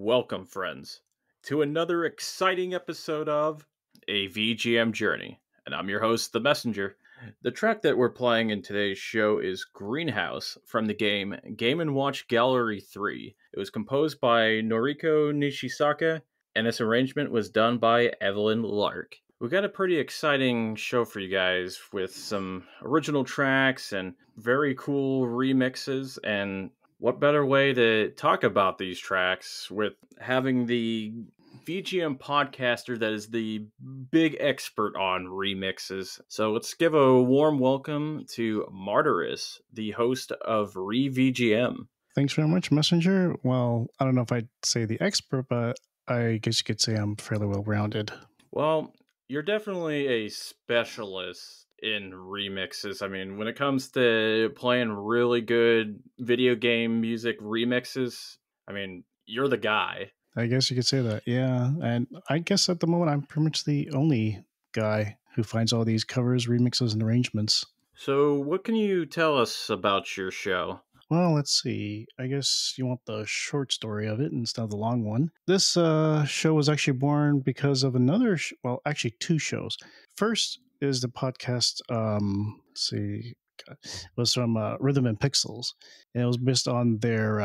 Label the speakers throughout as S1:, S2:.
S1: Welcome, friends, to another exciting episode of A VGM Journey. And I'm your host, The Messenger. The track that we're playing in today's show is Greenhouse from the game Game & Watch Gallery 3. It was composed by Noriko Nishizaka, and this arrangement was done by Evelyn Lark. We got a pretty exciting show for you guys with some original tracks and very cool remixes, and what better way to talk about these tracks with having the VGM podcaster that is the big expert on remixes. So let's give a warm welcome to Martyrus, the host of RE-VGM.
S2: Thanks very much, Messenger. Well, I don't know if I'd say the expert, but I guess you could say I'm fairly well-rounded.
S1: Well, you're definitely a specialist in remixes. I mean, when it comes to playing really good video game music remixes, I mean, you're the guy.
S2: I guess you could say that, yeah. And I guess at the moment, I'm pretty much the only guy who finds all these covers, remixes, and arrangements.
S1: So what can you tell us about your show?
S2: Well, let's see. I guess you want the short story of it instead of the long one. This show was actually born because of another, actually two shows. First is the podcast, it was from Rhythm and Pixels. And it was based on their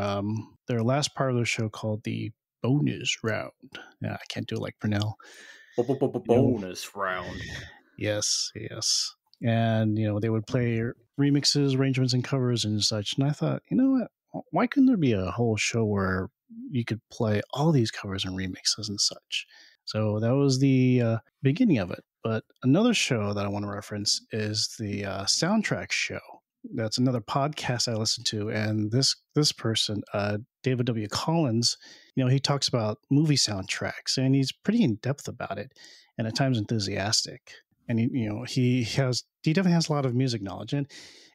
S2: last part of the show called the Bonus Round. Yeah, I can't do it like Purnell.
S1: Bonus round.
S2: Yes. And, they would play remixes, arrangements, and covers and such. And I thought, you know what? Why couldn't there be a whole show where you could play all these covers and remixes and such? So that was the beginning of it. But another show that I want to reference is the Soundtrack Show. That's another podcast I listen to. And this person, David W. Collins, he talks about movie soundtracks, and he's pretty in-depth about it and at times enthusiastic. And he definitely has a lot of music knowledge, and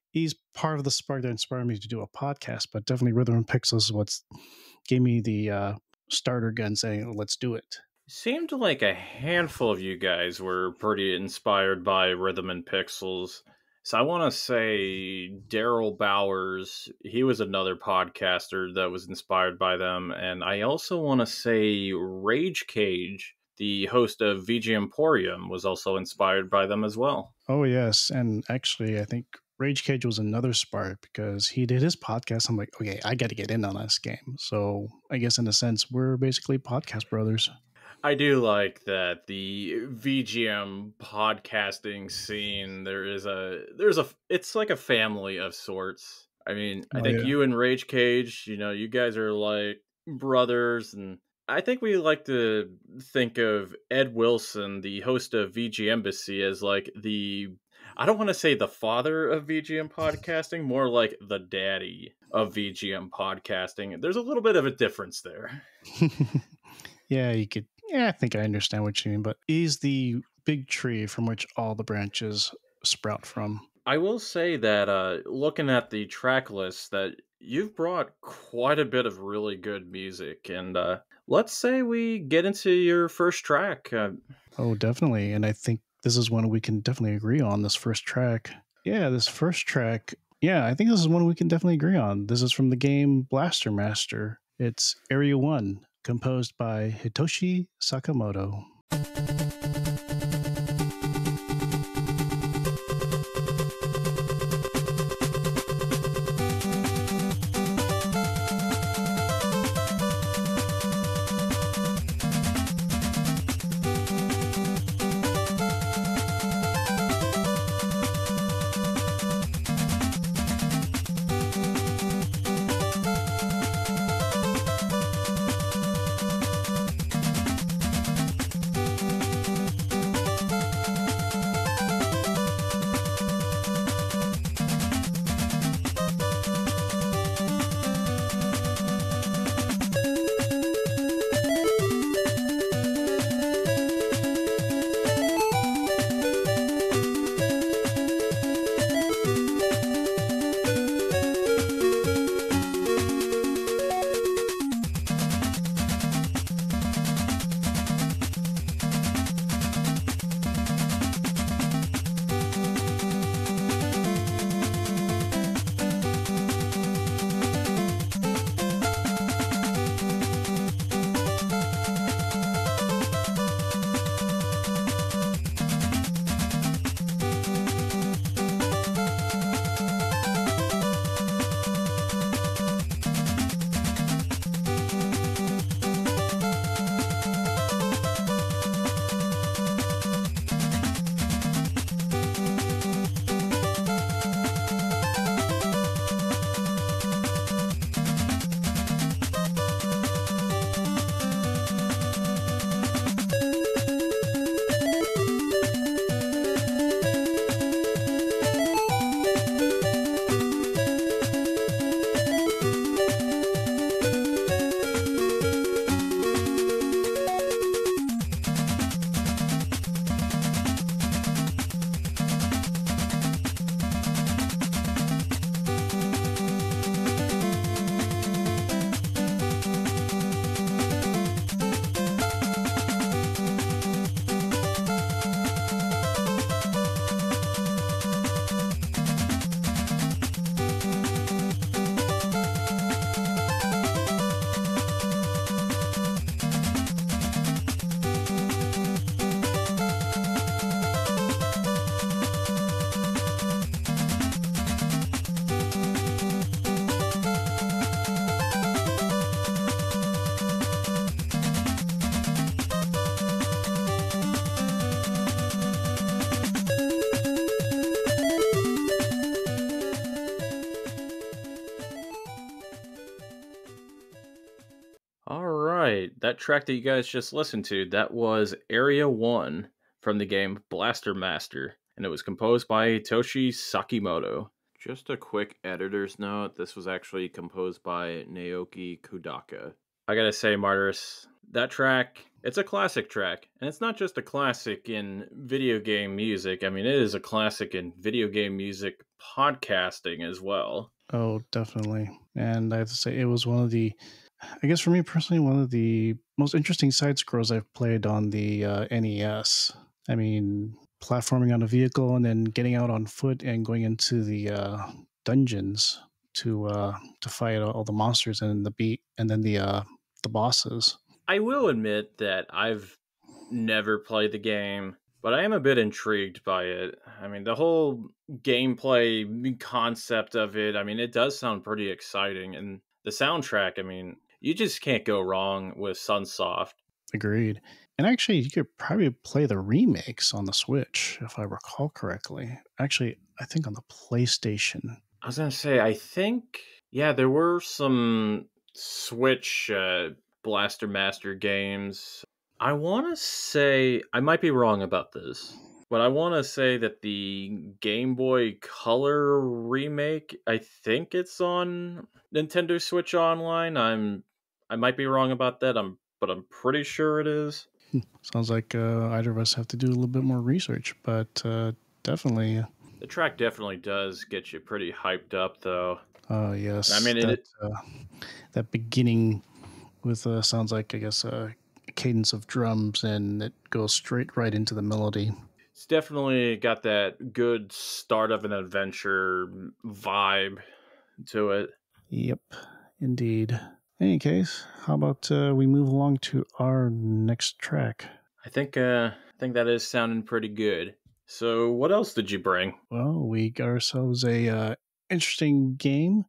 S2: he's part of the spark that inspired me to do a podcast. But definitely Rhythm and Pixels is what gave me the starter gun, saying, "Let's do it."
S1: Seemed like a handful of you guys were pretty inspired by Rhythm and Pixels. So I want to say Daryl Bowers, he was another podcaster that was inspired by them. And I also want to say Rage Cage, the host of VG Emporium, was also inspired by them as well.
S2: Oh, yes. And actually, I think Rage Cage was another spark because he did his podcast. I'm like, okay, I got to get in on this game. So I guess in a sense, we're basically podcast brothers.
S1: I do like that the VGM podcasting scene, it's like a family of sorts. I mean, I think you and Rage Cage, you guys are like brothers, and I think we like to think of Ed Wilson, the host of VG Embassy, as like I don't want to say the father of VGM podcasting, more like the daddy of VGM podcasting. There's a little bit of a difference there.
S2: Yeah, you could. Yeah, I think I understand what you mean, but he's the big tree from which all the branches sprout from.
S1: I will say that looking at the track list, that you've brought quite a bit of really good music, and let's say we get into your first track.
S2: Oh, definitely, and I think this is one we can definitely agree on, this first track. Yeah, this first track, I think this is one we can definitely agree on. This is from the game Blaster Master. It's Area 1. Composed by Hitoshi Sakamoto.
S1: that track that you guys just listened to, that was Area 1 from the game Blaster Master, and it was composed by Toshi Sakimoto. Just a quick editor's note, this was actually composed by Naoki Kodaka. I gotta say, Martyrus, that track, it's a classic track, and it's not just a classic in video game music. I mean, it is a classic in video game music podcasting as well.
S2: Oh, definitely. And I have to say, it was one of the, I guess for me personally, one of the most interesting side scrolls I've played on the NES. I mean, platforming on a vehicle and then getting out on foot and going into the dungeons to fight all the monsters and the bosses.
S1: I will admit that I've never played the game, but I am a bit intrigued by it. I mean, the whole gameplay concept of it, I mean, it does sound pretty exciting. And the soundtrack, I mean, you just can't go wrong with Sunsoft.
S2: Agreed. And actually, you could probably play the remakes on the Switch, if I recall correctly. Actually, I think on the PlayStation.
S1: I was going to say, I think, yeah, there were some Switch Blaster Master games. I want to say, I might be wrong about this, but I want to say that the Game Boy Color remake, I think it's on Nintendo Switch Online. I might be wrong about that, but I'm pretty sure it is.
S2: Sounds like either of us have to do a little bit more research, but definitely.
S1: The track definitely does get you pretty hyped up, though.
S2: Oh, yes.
S1: I mean,
S2: that beginning with sounds like, I guess, a cadence of drums, and it goes straight right into the melody.
S1: It's definitely got that good start of an adventure vibe to it.
S2: Yep, indeed. In any case, how about we move along to our next track?
S1: I think that is sounding pretty good. So what else did you bring?
S2: Well, we got ourselves a interesting game.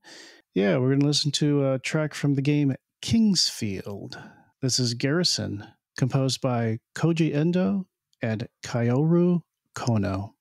S2: Yeah, we're going to listen to a track from the game Kingsfield. This is Garrison, composed by Koji Endo and Kaoru Kono.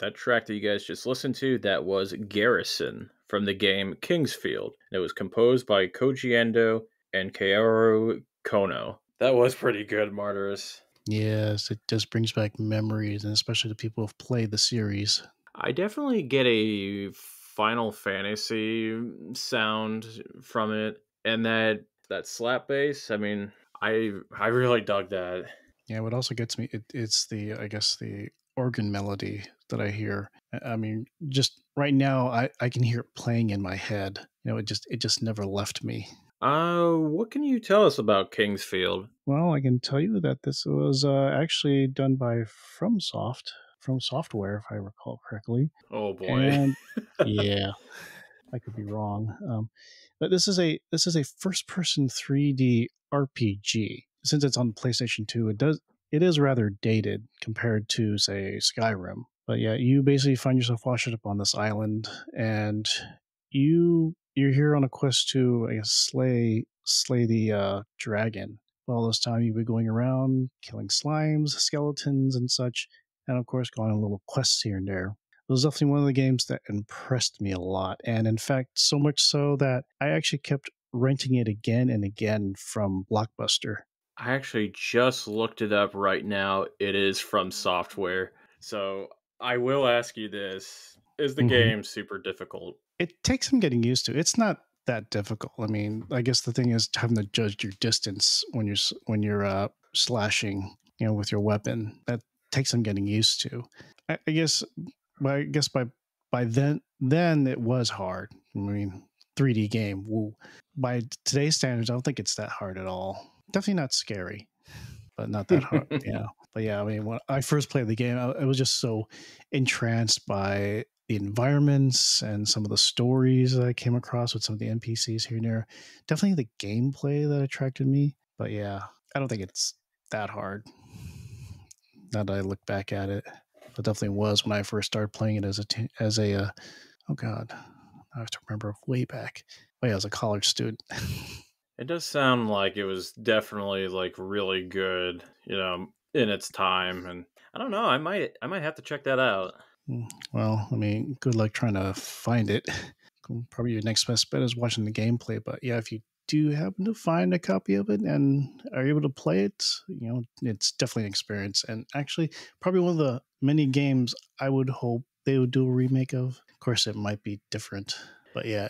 S1: That track that you guys just listened to, that was Garrison from the game Kingsfield. It was composed by Koji Endo and Kaoru Kono. That was pretty good, Martyrus.
S2: Yes, it just brings back memories, and especially the people who've played the series.
S1: I definitely get a Final Fantasy sound from it, and that slap bass. I mean, I really dug that.
S2: Yeah, what also gets me, it's the, I guess, the organ melody that I hear. I mean, just right now, I can hear it playing in my head. You know, it just never left me.
S1: What can you tell us about Kingsfield?
S2: Well, I can tell you that this was actually done by From Software, if I recall correctly.
S1: Oh boy.
S2: And yeah, I could be wrong. But this is a first-person 3D RPG. Since it's on PlayStation 2, it is rather dated compared to, say, Skyrim. But yeah, you basically find yourself washed up on this island, and you're here on a quest to, I guess, slay the dragon. All this time you've been going around killing slimes, skeletons, and such, and of course going on little quests here and there. It was definitely one of the games that impressed me a lot, and in fact, so much so that I actually kept renting it again and again from Blockbuster.
S1: I actually just looked it up right now. It is From Software. So I will ask you this. Is the game super difficult?
S2: It takes some getting used to. It's not that difficult. I mean, I guess the thing is having to judge your distance when you're slashing, you know, with your weapon. That takes some getting used to. I guess by then it was hard. I mean, 3D game. Woo. By today's standards, I don't think it's that hard at all. Definitely not scary, but not that hard. Yeah. But yeah, I mean, when I first played the game, I was just so entranced by the environments and some of the stories that I came across with some of the NPCs here and there. Definitely the gameplay that attracted me. But yeah, I don't think it's that hard. Now that I look back at it, but definitely was when I first started playing it as a oh god, I have to remember way back. Oh yeah, as a college student.
S1: It does sound like it was definitely like really good, you know, in its time, and I don't know, I might have to check that out.
S2: Well, I mean, good luck trying to find it. Probably your next best bet is watching the gameplay, but yeah, if you do happen to find a copy of it and are able to play it, you know, it's definitely an experience, and actually probably one of the many games I would hope they would do a remake of. Of course, it might be different, but yeah,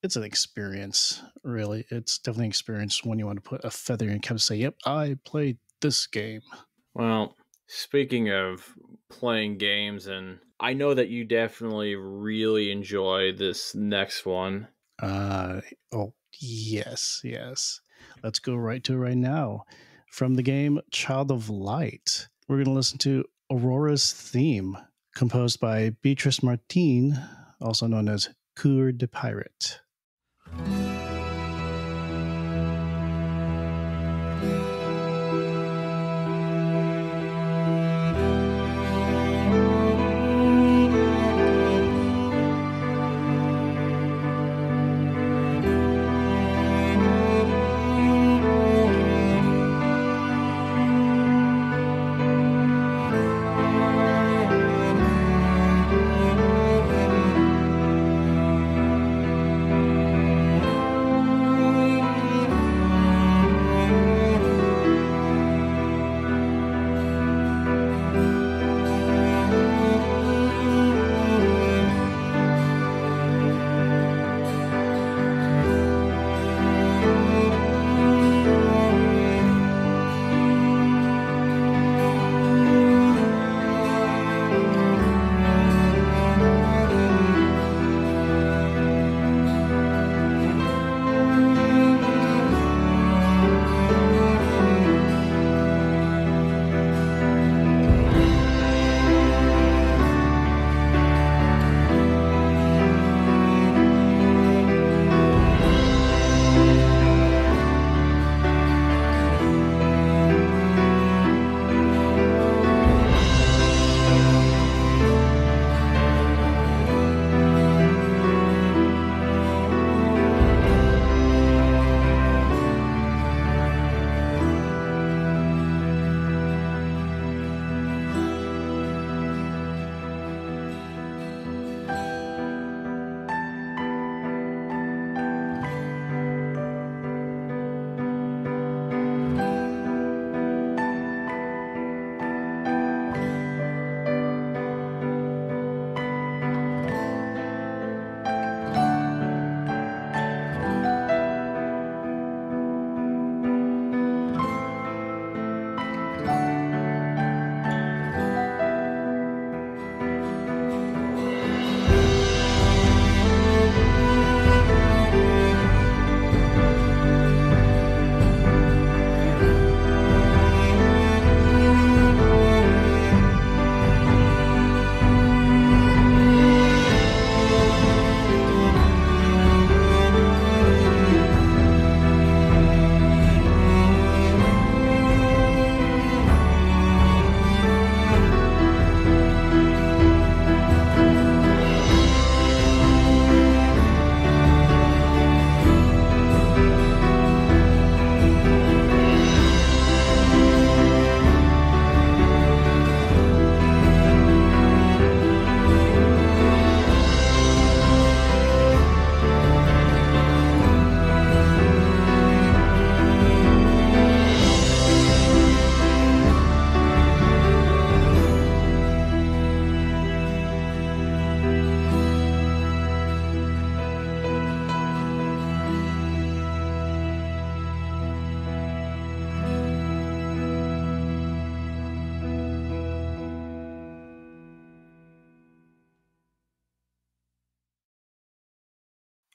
S2: it's an experience, really. It's definitely an experience when you want to put a feather in your cap and say, yep, I played this game.
S1: Well, speaking of playing games, and I know that you definitely really enjoy this next one.
S2: Oh, yes. Let's go right to it right now. From the game Child of Light, we're going to listen to Aurora's theme, composed by Beatrice Martin, also known as Coeur de Pirate.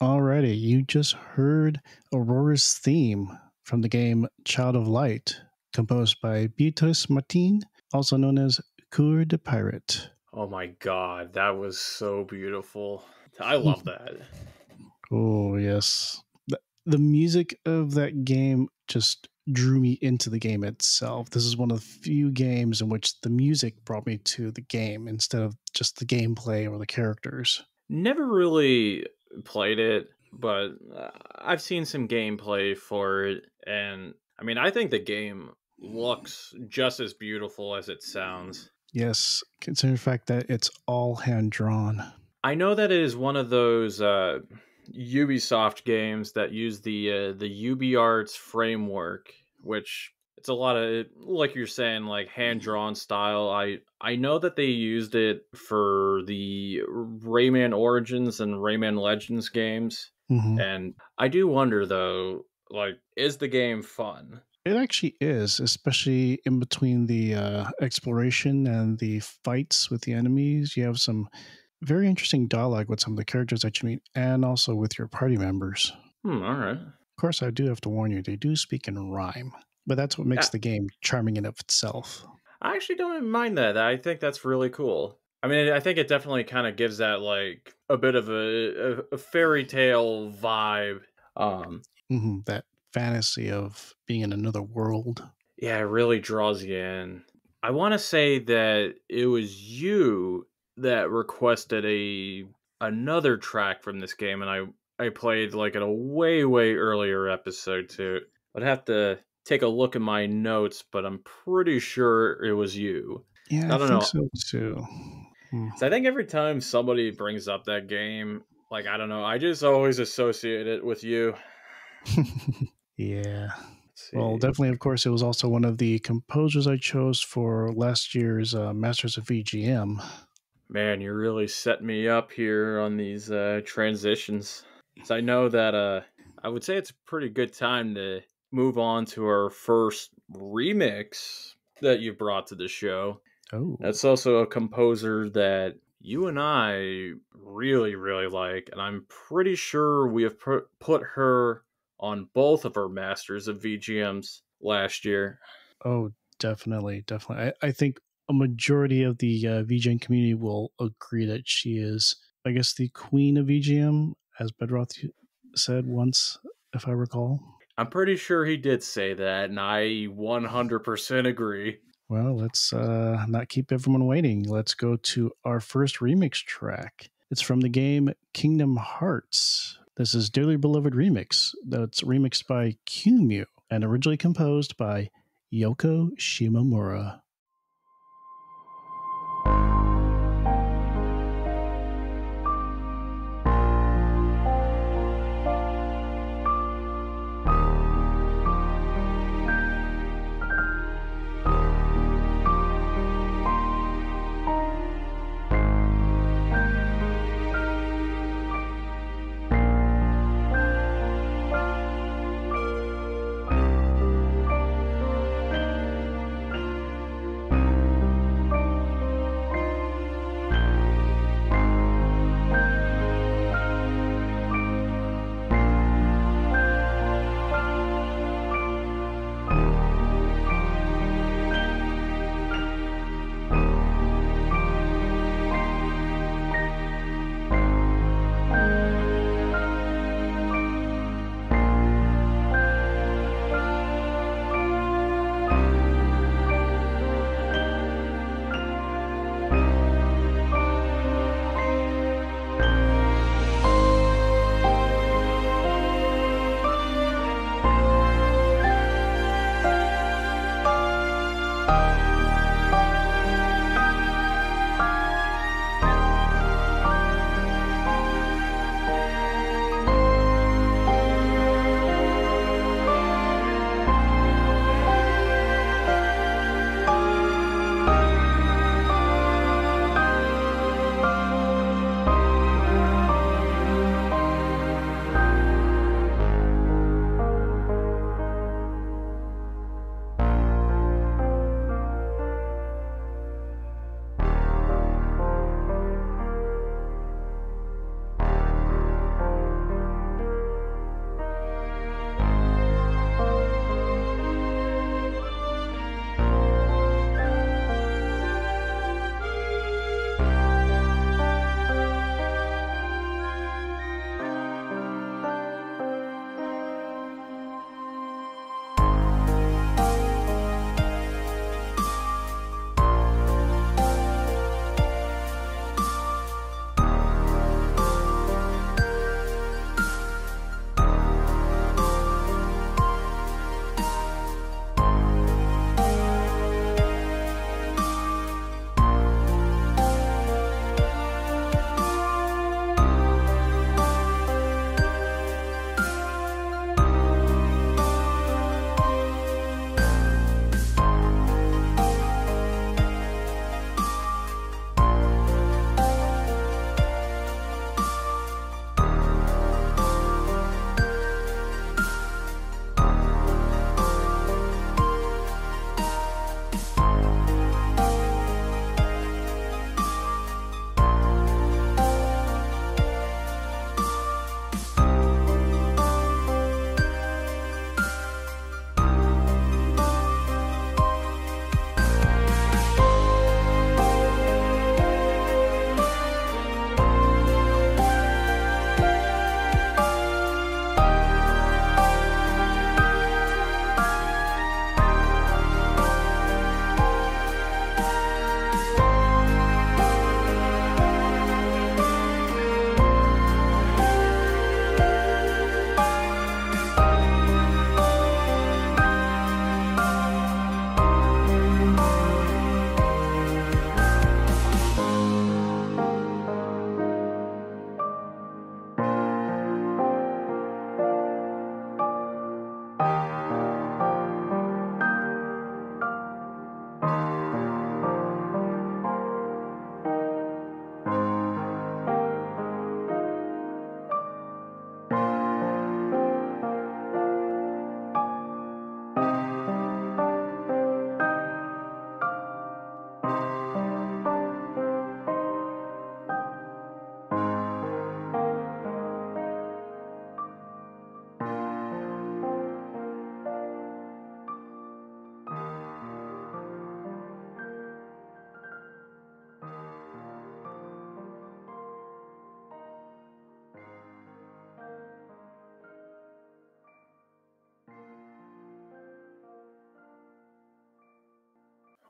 S2: Alrighty, you just heard Aurora's theme from the game Child of Light, composed by Beatrice Martin, also known as Coeur the Pirate.
S1: Oh my god, that was so beautiful. I love that.
S2: Oh, yes. The music of that game just drew me into the game itself. This is one of the few games in which the music brought me to the game instead of just the gameplay or the characters.
S1: Never really played it, but I've seen some gameplay for it, and I mean, I think the game looks just as beautiful as it sounds.
S2: Yes, considering the fact that it's all hand-drawn.
S1: I know that it is one of those Ubisoft games that use the UbiArts framework, which it's a lot of, like you're saying, like hand-drawn style. I know that they used it for the Rayman Origins and Rayman Legends games, and I do wonder though, like, is the game fun?
S2: It actually is, especially in between the exploration and the fights with the enemies. You have some very interesting dialogue with some of the characters that you meet, and also with your party members.
S1: All right.
S2: Of course, I do have to warn you, they do speak in rhyme, but that's what makes the game charming in of itself.
S1: I actually don't even mind that. I think that's really cool. I mean, I think it definitely kind of gives that, like, a bit of a fairy tale vibe.
S2: That fantasy of being in another world.
S1: Yeah, it really draws you in. I want to say that it was you that requested another track from this game, and I played like in a way earlier episode too. I'd have to take a look at my notes, but I'm pretty sure it was you.
S2: Yeah, I don't know. So too.
S1: So I think every time somebody brings up that game, like, I don't know, I just always associate it with you.
S2: Yeah. Well, definitely, of course, it was also one of the composers I chose for last year's Masters of VGM.
S1: Man, you're really setting me up here on these transitions. So I know that I would say it's a pretty good time to move on to our first remix that you brought to the show.
S2: Oh.
S1: That's also a composer that you and I really like, and I'm pretty sure we have put her on both of our Masters of VGMs last year.
S2: Oh, definitely. I think a majority of the VGM community will agree that she is, I guess, the queen of VGM, as Bedroth said once, if I recall.
S1: I'm pretty sure he did say that, and I 100% agree.
S2: Well, let's not keep everyone waiting. Let's go to our first remix track. It's from the game Kingdom Hearts. This is Dearly Beloved Remix. That's remixed by Qumu and originally composed by Yoko Shimomura.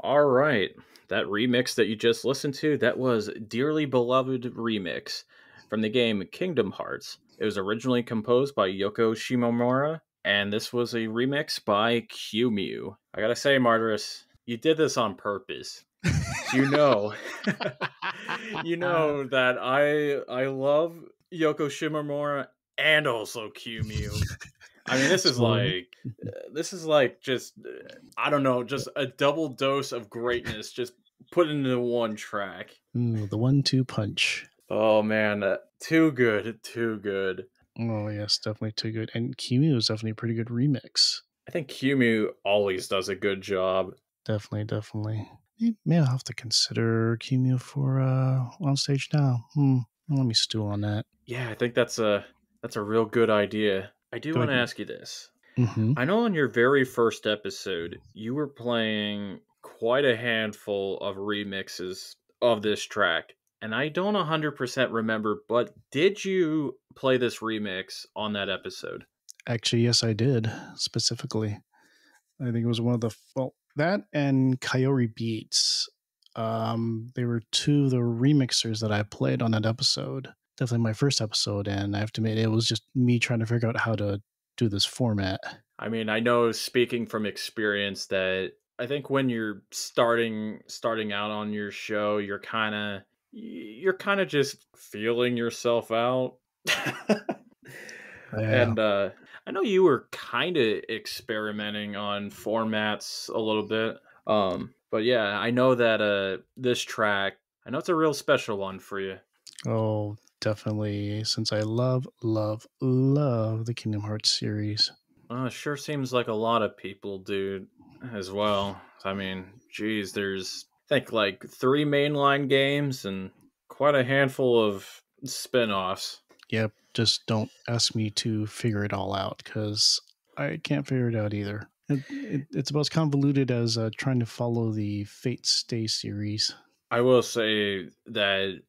S1: All right. That remix that you just listened to, that was Dearly Beloved Remix from the game Kingdom Hearts. It was originally composed by Yoko Shimomura, and this was a remix by Qumu. I gotta say, Martyrus, you did this on purpose. You know, you know that I love Yoko Shimomura and also Qumu. I mean,
S2: So,
S1: this is like just I don't know, just a double dose of greatness just put into one track.
S2: the 1-2 punch.
S1: Oh man, too good, too good.
S2: Oh yes, definitely too good. And Qumu is definitely a pretty good remix.
S1: I think Qumu always does a good job.
S2: Definitely. May I have to consider Qumu for on stage now? Let me stew on that.
S1: Yeah, I think that's a real good idea. I do
S2: Go
S1: want to
S2: ahead.
S1: ask you this.
S2: Mm-hmm.
S1: I know on your very first episode, you were playing quite a handful of remixes of this track. And I don't 100% remember, but did you play this remix on that episode?
S2: Actually, yes, I did. Specifically, I think it was one of the that and Kaoru beats. They were two of the remixers that I played on that episode. Definitely my first episode, and I have to admit it was just me trying to figure out how to do this format.
S1: I mean, I know speaking from experience that I think when you're starting out on your show, you're kind of just feeling yourself out. And I know you were kind of experimenting on formats a little bit. But yeah, I know that this track, I know it's a real special one for you.
S2: Oh, definitely. Since I love the Kingdom Hearts series.
S1: It sure seems like a lot of people do as well. I mean, geez, there's I think like 3 mainline games and quite a handful of spin-offs.
S2: Yep, just don't ask me to figure it all out because I can't figure it out either. It's about as convoluted as trying to follow the Fate Stay series.
S1: I will say that,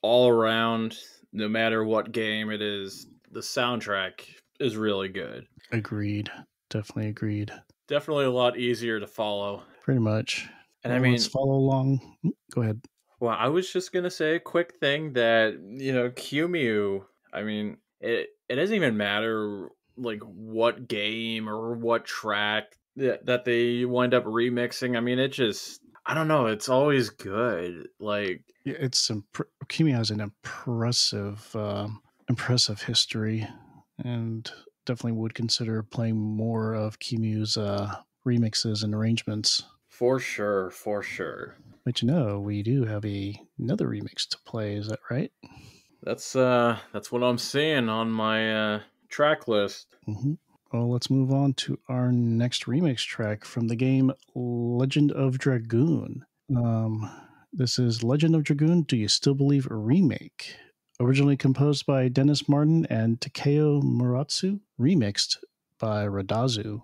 S1: all around, no matter what game it is, the soundtrack is really good.
S2: Agreed. Definitely agreed.
S1: Definitely a lot easier to follow.
S2: Pretty much.
S1: And I mean,
S2: let's follow along. Go ahead.
S1: Well, I was just gonna say a quick thing that Qumu. I mean, it doesn't even matter like what game or what track that they wind up remixing. I mean, it just I don't know. It's always good. Like
S2: Yeah, it's Kimi has an impressive history, and definitely would consider playing more of Kimu's remixes and arrangements.
S1: For sure, for sure.
S2: But we do have another remix to play. Is that right?
S1: That's what I'm seeing on my track list.
S2: Mm-hmm. Well, let's move on to our next remix track from the game Legend of Dragoon. This is Legend of Dragoon, Do You Still Believe a Remake? Originally composed by Dennis Martin and Takeo Miratsu, remixed by Redazu.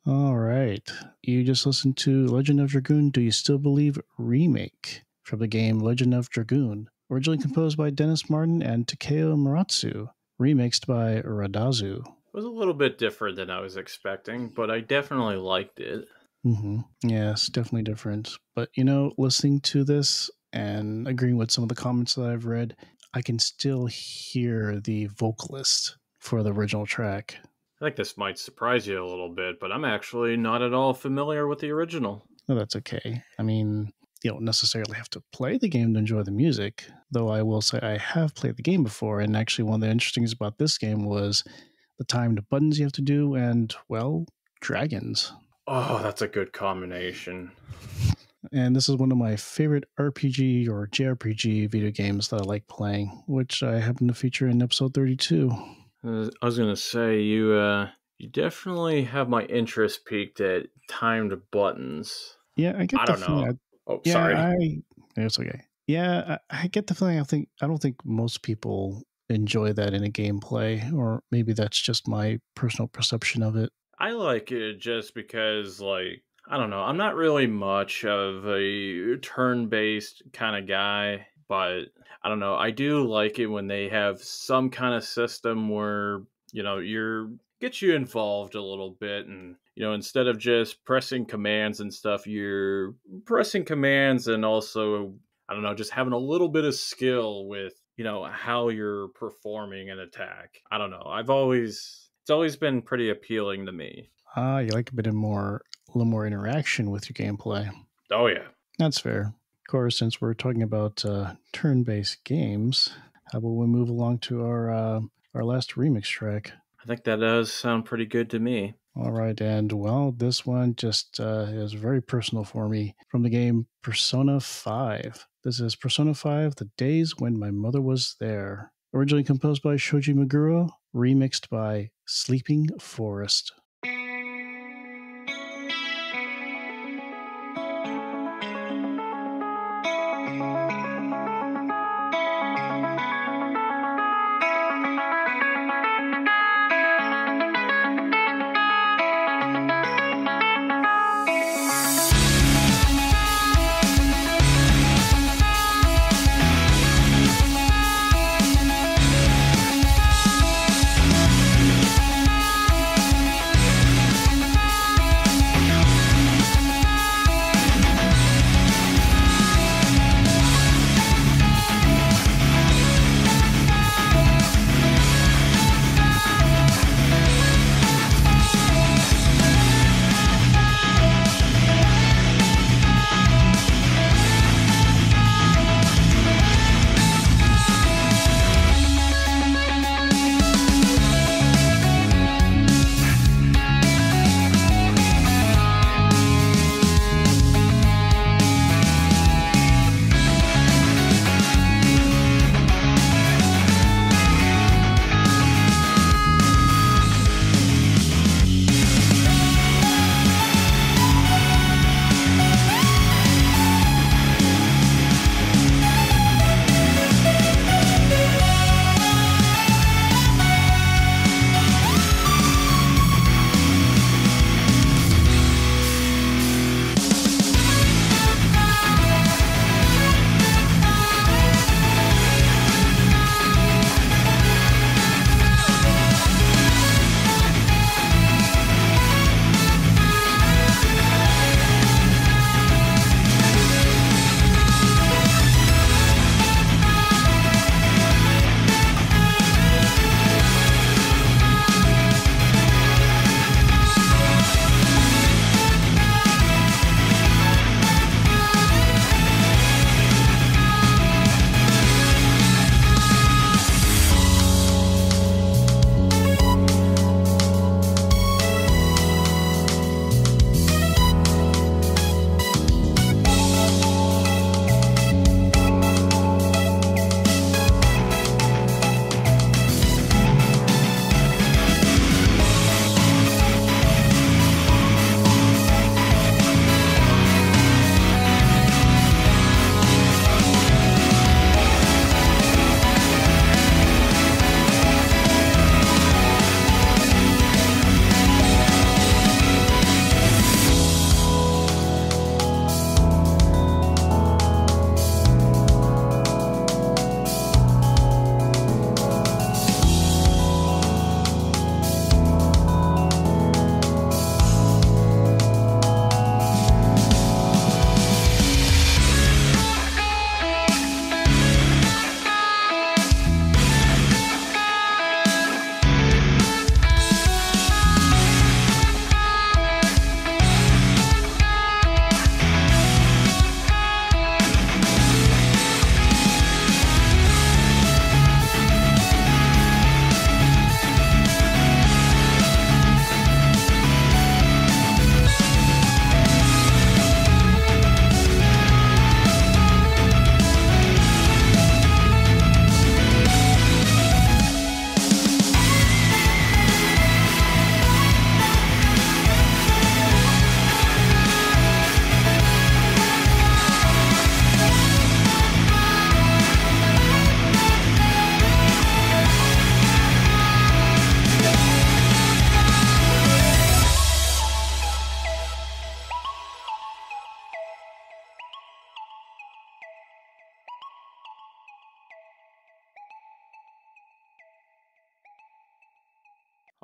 S2: All right. You just listened to Legend of Dragoon Do You Still Believe Remake from the game Legend of Dragoon, originally composed by Dennis Martin and Takeo Miratsu, remixed by Redazu.
S1: It was a little bit different than I was expecting, but I definitely liked it.
S2: Yes, definitely different. But, you know, listening to this and agreeing with some of the comments that I've read, I can still hear the vocalist for the original track.
S1: I think this might surprise you a little bit, but I'm actually not at all familiar with the original.
S2: No, that's okay. I mean, you don't necessarily have to play the game to enjoy the music, though I will say I have played the game before, and actually one of the interesting things about this game was the timed buttons you have to do and, well, dragons.
S1: Oh, that's a good combination.
S2: And this is one of my favorite RPG or JRPG video games that I like playing, which I happen to feature in episode 32.
S1: I was going to say, you definitely have my interest peaked at timed buttons.
S2: Yeah, I get
S1: I
S2: the
S1: don't
S2: feeling.
S1: know. Sorry.
S2: It's okay. Yeah, I get the feeling. I don't think most people enjoy that in a gameplay, or maybe that's just my personal perception of it.
S1: I like it just because, like, I don't know. I'm not really much of a turn-based kind of guy, but I don't know. I do like it when they have some kind of system where, you know, gets you involved a little bit, and, you know, instead of just pressing commands and stuff, you're pressing commands and also, I don't know, just having a little bit of skill with, you know, how you're performing an attack. I don't know. It's always been pretty appealing to me.
S2: You like a little more interaction with your gameplay.
S1: Oh, yeah.
S2: That's fair. Of course, since we're talking about turn-based games, how about we move along to our last remix track?
S1: I think that does sound pretty good to me.
S2: All right, and well, this one just is very personal for me from the game Persona 5. This is Persona 5, The Days When My Mother Was There. Originally composed by Shoji Meguro, remixed by Sleeping Forest.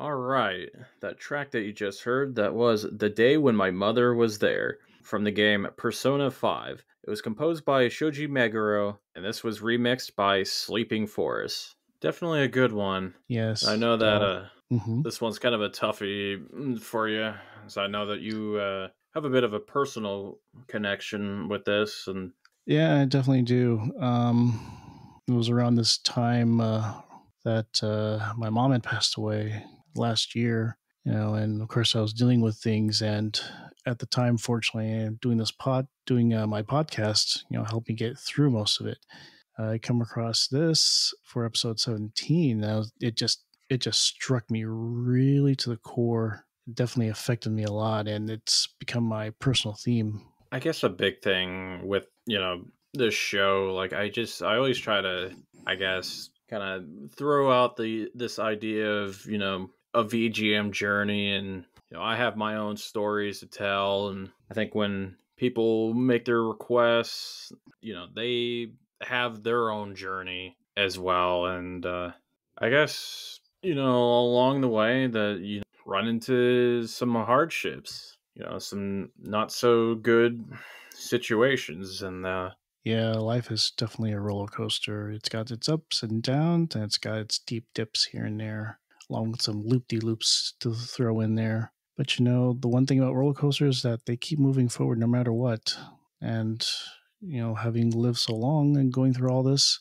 S1: All right. That track that you just heard, that was The Day When My Mother Was There from the game Persona 5. It was composed by Shoji Meguro, and this was remixed by Sleeping Forest. Definitely a good one. I
S2: Yes.
S1: know that
S2: Mm-hmm.
S1: this one's kind of a toughie for you, so I know that you have a bit of a personal connection with this, and
S2: Yeah, I definitely do. It was around this time that my mom had passed away last year, and of course I was dealing with things, and at the time, fortunately, doing my podcast, helped me get through most of it. I come across this for episode 17. It just struck me really to the core. It definitely affected me a lot, and it's become my personal theme.
S1: I guess a big thing with, this show, like I always try to, I guess, kind of throw out this idea of, a VGM journey, and I have my own stories to tell, and I think when people make their requests, they have their own journey as well, and I guess, along the way that you run into some hardships, some not so good situations, and
S2: Yeah, life is definitely a roller coaster. It's got its ups and downs, and it's got its deep dips here and there, along with some loop de loops to throw in there. But the one thing about roller coasters is that they keep moving forward no matter what. And, having lived so long and going through all this,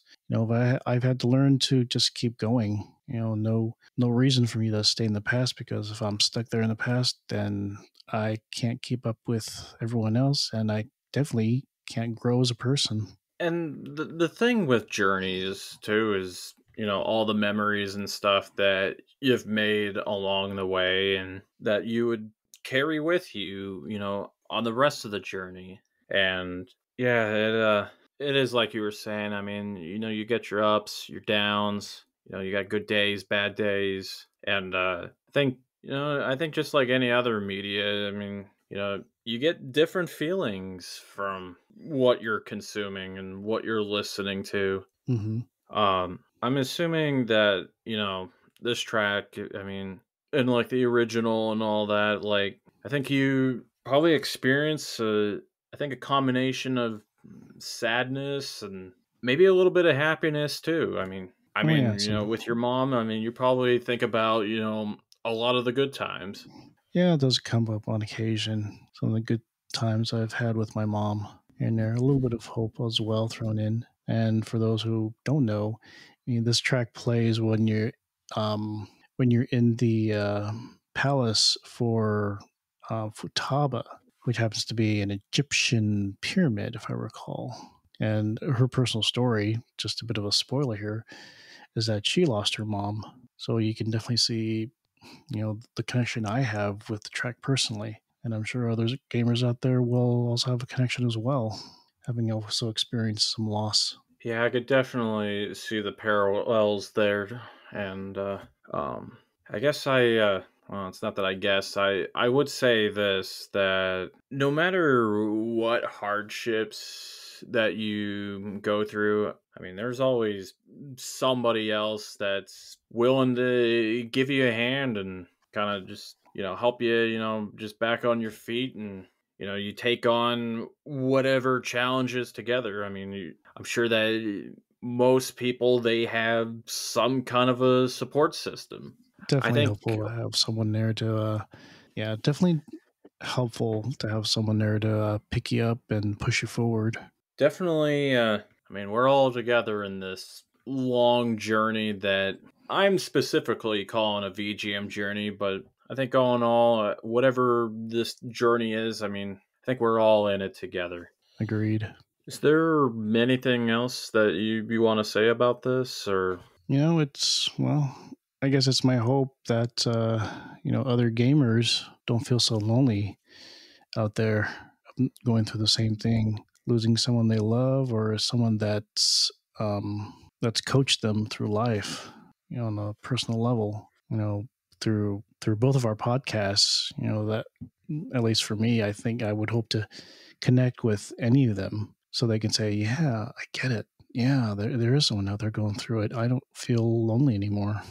S2: I've had to learn to just keep going. No reason for me to stay in the past, because if I'm stuck there in the past, then I can't keep up with everyone else, and I definitely can't grow as a person.
S1: and the thing with journeys too is, all the memories and stuff that you've made along the way and that you would carry with you, on the rest of the journey. And yeah, it is like you were saying. I mean, you get your ups, your downs, you got good days, bad days. And I think just like any other media, I mean, you get different feelings from what you're consuming and what you're listening to.
S2: Hmm.
S1: I'm assuming that, this track, I mean, and like the original and all that, like, I think you probably experience, I think, a combination of sadness and maybe a little bit of happiness too. I
S2: Oh yeah,
S1: mean, with your mom, I mean, you probably think about, a lot of the good times.
S2: yeah, it does come up on occasion. Some of the good times I've had with my mom, and there a little bit of hope as well thrown in. And for those who don't know, this track plays when you're in the palace for Futaba, which happens to be an Egyptian pyramid, if I recall. And her personal story, just a bit of a spoiler here, is that she lost her mom. So you can definitely see, the connection I have with the track personally. And I'm sure other gamers out there will also have a connection as well, having also experienced some loss.
S1: Yeah, I could definitely see the parallels there, and um, I guess well, it's not that I guess I would say this, that no matter what hardships that you go through, I mean, there's always somebody else that's willing to give you a hand and kind of just help you, just back on your feet, and you take on whatever challenges together. I mean, I'm sure that most people, they have some kind of a support system. I
S2: Definitely
S1: think
S2: helpful to have someone there to, yeah, definitely helpful to have someone there to pick you up and push you forward.
S1: definitely, I mean, we're all together in this long journey that I'm specifically calling a VGM journey, but I think all in all, whatever this journey is, I mean, I think we're all in it together.
S2: Agreed.
S1: Is there anything else that you want to say about this, or
S2: Well, I guess it's my hope that, other gamers don't feel so lonely out there, going through the same thing, losing someone they love, or someone that's coached them through life, on a personal level, through both of our podcasts, that, at least for me, I think I would hope to connect with any of them so they can say, yeah, I get it. Yeah, there is someone out there going through it. I don't feel lonely anymore.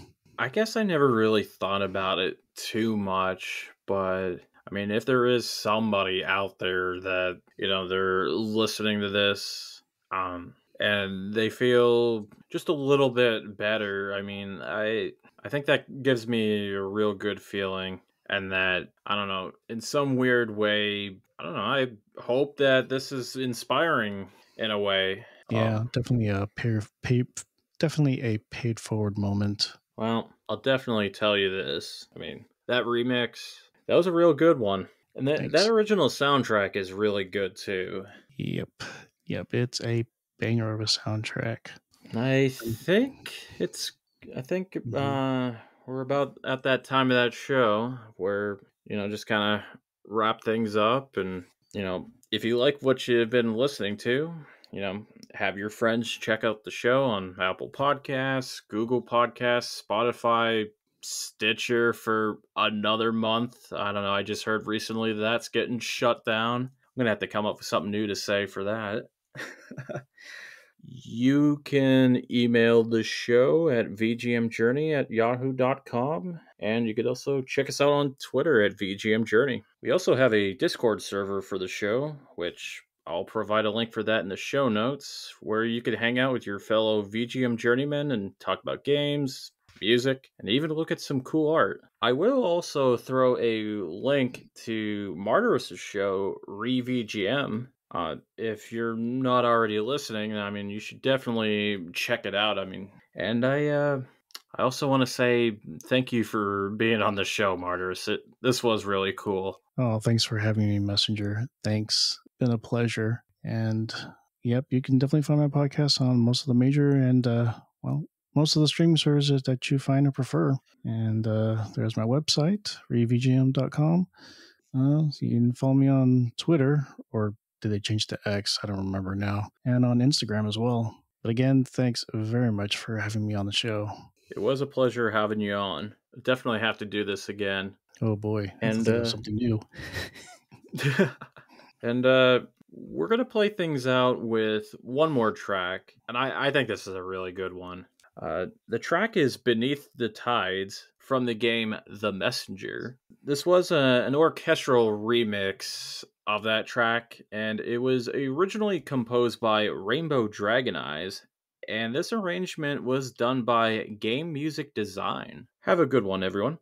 S1: I guess I never really thought about it too much, but I mean, if there is somebody out there that, they're listening to this, and they feel just a little bit better, I mean, I think that gives me a real good feeling. And that, I don't know, in some weird way, I don't know, I hope that this is inspiring in a way.
S2: Yeah, definitely definitely a paid forward moment.
S1: Well, I'll definitely tell you this. I mean, that remix, that was a real good one. And that
S2: Thanks.
S1: original soundtrack is really good too.
S2: Yep. Yep. It's a banger of a soundtrack.
S1: I think
S2: Mhm.
S1: we're about at that time of that show where, just kind of wrap things up. And, if you like what you've been listening to, have your friends check out the show on Apple Podcasts, Google Podcasts, Spotify, Stitcher for another month. I don't know. I just heard recently that's getting shut down. I'm going to have to come up with something new to say for that. You can email the show at vgmjourney@yahoo.com, and you could also check us out on Twitter at vgmjourney. We also have a Discord server for the show, which I'll provide a link for that in the show notes, where you could hang out with your fellow VGM journeymen and talk about games, music, and even look at some cool art. I will also throw a link to Martyrus' show, RE-VGM. If you're not already listening, I mean, you should definitely check it out. I mean, and I also want to say thank you for being on the show, Martyrus. This was really cool.
S2: Oh, thanks for having me, Messenger. Thanks. Been a pleasure. And yep, you can definitely find my podcast on most of the major and most of the streaming services that you find or prefer. And there's my website, revgm.com. So you can follow me on Twitter, or did they change to X? I don't remember now. And on Instagram as well. But again, thanks very much for having me on the show.
S1: It was a pleasure having you on. Definitely have to do this again.
S2: Oh boy, I have to
S1: And
S2: think of something new.
S1: and we're gonna play things out with one more track, and I think this is a really good one. The track is "Beneath the Tides" from the game The Messenger. This was an orchestral remix of that track, and it was originally composed by Rainbowdragoneyes, and this arrangement was done by Game Music Design. Have a good one, everyone.